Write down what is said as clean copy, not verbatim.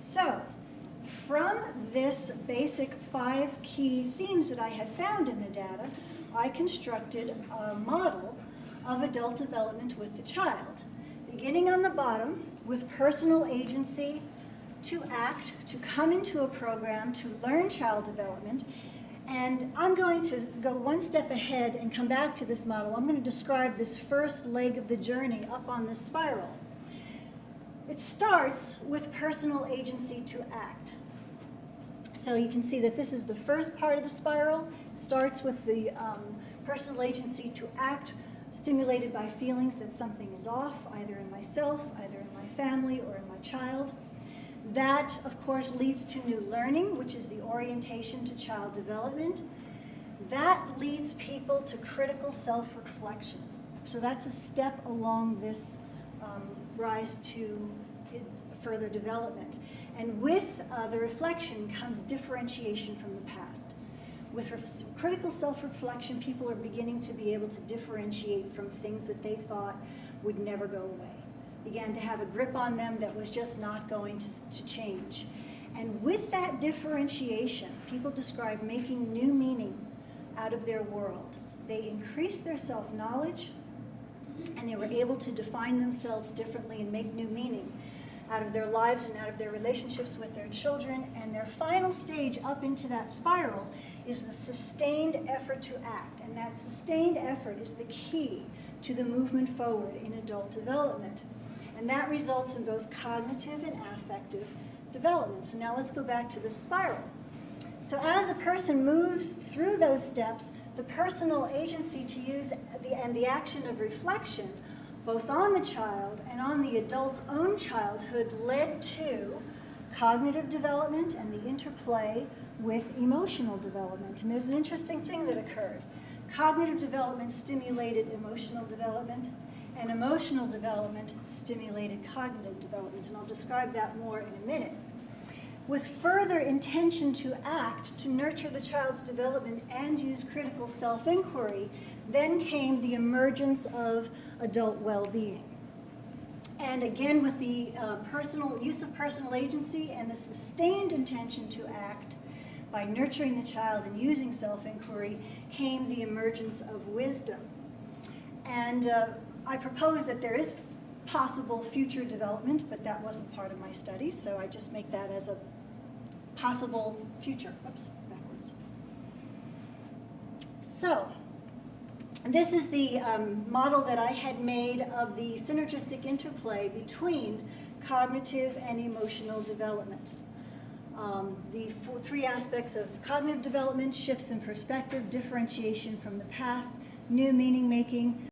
So, from this basic 5 key themes that I had found in the data, I constructed a model of adult development with the child, beginning on the bottom with personal agency to act, to come into a program, to learn child development. And I'm going to go one step ahead and come back to this model. I'm going to describe this first leg of the journey up on this spiral. It starts with personal agency to act. So you can see that this is the first part of the spiral. It starts with the personal agency to act, stimulated by feelings that something is off, either in myself, either in my family, or in my child. That, of course, leads to new learning, which is the orientation to child development. That leads people to critical self-reflection. So that's a step along this rise to further development. And with the reflection comes differentiation from the past. With critical self-reflection, people are beginning to be able to differentiate from things that they thought would never go away. Began to have a grip on them that was just not going to change. And with that differentiation, people describe making new meaning out of their world. They increased their self-knowledge, and they were able to define themselves differently and make new meaning out of their lives and out of their relationships with their children. And their final stage up into that spiral is the sustained effort to act. And that sustained effort is the key to the movement forward in adult development. And that results in both cognitive and affective development. So now let's go back to the spiral. So as a person moves through those steps, the personal agency to use the action of reflection, both on the child and on the adult's own childhood, led to cognitive development and the interplay with emotional development. And there's an interesting thing that occurred. Cognitive development stimulated emotional development, and emotional development stimulated cognitive development, and I'll describe that more in a minute. With further intention to act, to nurture the child's development and use critical self-inquiry, then came the emergence of adult well-being. And again, with the use of personal agency and the sustained intention to act, by nurturing the child and using self-inquiry, came the emergence of wisdom. And I propose that there is possible future development, but that wasn't part of my study, so I just make that as a possible future. Oops, backwards. So, this is the model that I had made of the synergistic interplay between cognitive and emotional development. The 3 aspects of cognitive development: shifts in perspective, differentiation from the past, new meaning making.